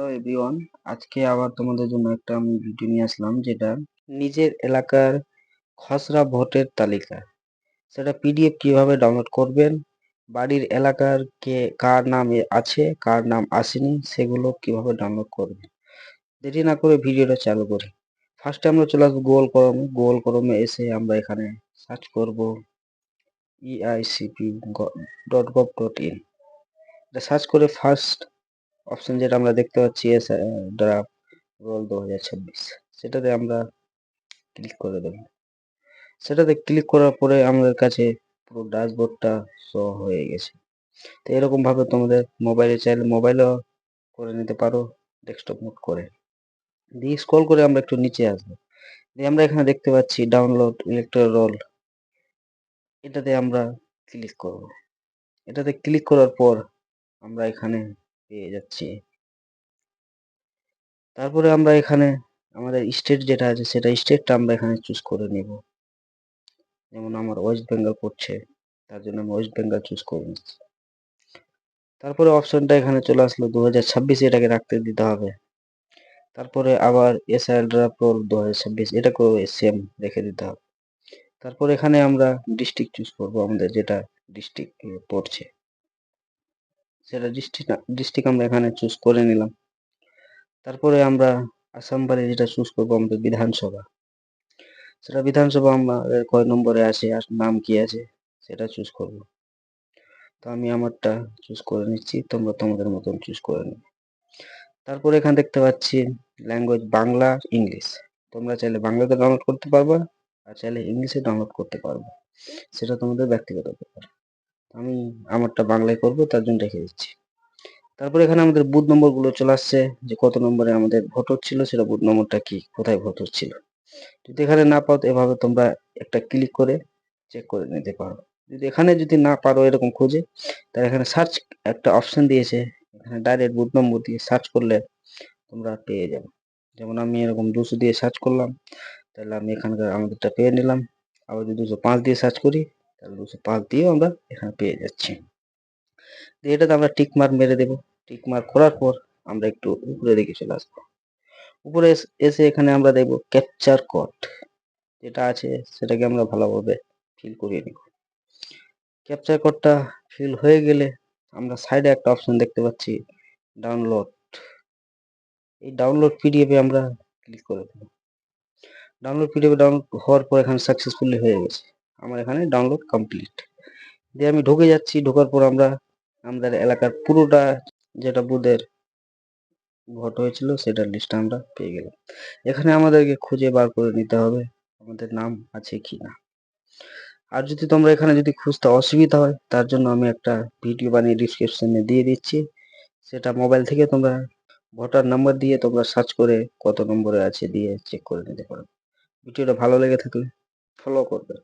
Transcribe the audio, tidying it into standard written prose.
Hello everyone, আজকে আবার তোমাদের জন্য একটা আমি ভিডিও নিয়ে আসলাম, যেটা নিজের এলাকার খসড়া ভোটের তালিকা। সেটা পিডিএফ কিভাবে ডাউনলোড করবেন, বাড়ির এলাকার কার নাম আছে কার নাম আসেনি সেগুলো কিভাবে ডাউনলোড করবেন। দেরি না করে ভিডিওটা চালু করি। ফার্স্টে আমরা চলে আসবো গুগল ক্রোমে এসে আমরা এখানে সার্চ করব eicp.gov.in। এটা সার্চ করে ফার্স্ট অপশন যেটা আমরা দেখতে পাচ্ছি ড্রাফট রোল 2026, সেটাতে আমরা ক্লিক করে দেব। সেটাতে ক্লিক করার পরে আমাদের কাছে পুরো ড্যাশবোর্ডটা শো হয়ে গেছে। তো এরকম ভাবে তোমাদের মোবাইলে চাইলে মোবাইলেও করে নিতে পারো, ডেস্কটপ মোড করে। দিয়ে স্ক্রল করে আমরা একটু নিচে আসবো, দিয়ে আমরা এখানে দেখতে পাচ্ছি ডাউনলোড ইলেকট্রাল রোল। এটাতে আমরা ক্লিক করব। এটাতে ক্লিক করার পর আমরা এখানে পেয়ে যাচ্ছি। তারপরে আমরা এখানে আমাদের স্টেট যেটা আছে সেটা স্টেটটা আমরা এখানে চুজ করে নিব। যেমন আমার ওয়েস্ট বেঙ্গল পড়ছে, তার জন্য আমি ওয়েস্ট বেঙ্গল চুজ করে নিচ্ছি। তারপরে অপশনটা এখানে চলে আসলো 2026, এটাকে রাখতে দিতে হবে। তারপরে আবার এসআইএল ড্রাফট রোল 2026, এটাকেও সেম রেখে দিতে হবে। তারপর এখানে আমরা ডিস্ট্রিক্ট চুজ করব, আমাদের যেটা ডিস্ট্রিক্ট পড়ছে সেটা ডিস্ট্রিক্ট আমরা এখানে চুজ করে নিলাম। তারপরে আমরা আসাম বাড়ি যেটা চুজ করবো আমাদের বিধানসভা, সেটা বিধানসভা আমাদের কয় নম্বরে আছে আর নাম কি আছে সেটা চুজ করব। তো আমি আমারটা চুজ করে নিচ্ছি, তোমরা তোমাদের মতন চুজ করে নিও। তারপরে এখানে দেখতে পাচ্ছি ল্যাঙ্গুয়েজ বাংলা ইংলিশ। তোমরা চাইলে বাংলাতে ডাউনলোড করতে পারবা আর চাইলে ইংলিশে ডাউনলোড করতে পারবো, সেটা তোমাদের ব্যক্তিগত ব্যাপার। আমি আমারটা বাংলায় করব, তার জন্য রেখে দিচ্ছি। তারপরে এখানে আমাদের বুথ নম্বর গুলো চলে আসছে, যে কত নম্বরে আমাদের ভোট হচ্ছিল, সেটা বুথ নম্বরটা কি, কোথায় ভোট হচ্ছিল। যদি এখানে না পাও এভাবে তোমরা একটা ক্লিক করে চেক করে নিতে পারো। যদি না পারো এরকম খুঁজে, তাহলে এখানে সার্চ একটা অপশন দিয়েছে, এখানে ডাইরেক্ট বুথ নম্বর দিয়ে সার্চ করলে তোমরা পেয়ে যাবে। যেমন আমি এরকম 200 দিয়ে সার্চ করলাম, তাহলে আমি এখানকার আমাদেরটা পেয়ে নিলাম। আবার যদি 205 দিয়ে সার্চ করি, তাহলে 205 দিয়েও আমরা এখানে পেয়ে যাচ্ছি। এটাতে আমরা টিক মার্ক মেরে দেবো। টিক মার্ক করার পর আমরা একটু উপরে দিকে চলে আসবো। উপরে এসে এখানে আমরা দেখবো ক্যাপচার কোড যেটা আছে, সেটাকে আমরা ভালোভাবে ফিল করিয়ে নিব। ক্যাপচার কোডটা ফিল হয়ে গেলে আমরা সাইডে একটা অপশন দেখতে পাচ্ছি ডাউনলোড। এই ডাউনলোড পিডিএফ এ আমরা ক্লিক করে দেব। ডাউনলোড পিডিএফ ডাউনলোড হওয়ার পর এখানে সাকসেসফুলি হয়ে গেছে, আমার এখানে ডাউনলোড কমপ্লিট। দিয়ে আমি ঢুকে যাচ্ছি। ঢোকার পর আমরা আমাদের এলাকার পুরোটা যেটা বুথের ভোট হয়েছিল সেটার লিস্ট আমরা পেয়ে গেলাম। এখানে আমাদেরকে খুঁজে বার করে নিতে হবে আমাদের নাম আছে কিনা। আর যদি তোমরা এখানে যদি খুঁজতে অসুবিধা হয়, তার জন্য আমি একটা ভিডিও বানিয়ে ডিসক্রিপশনে দিয়ে দিচ্ছি। সেটা মোবাইল থেকে তোমরা ভোটার নাম্বার দিয়ে তোমরা সার্চ করে কত নম্বরে আছে দিয়ে চেক করে নিতে পারো। ভিডিওটা ভালো লেগে থাকলে ফলো করবে।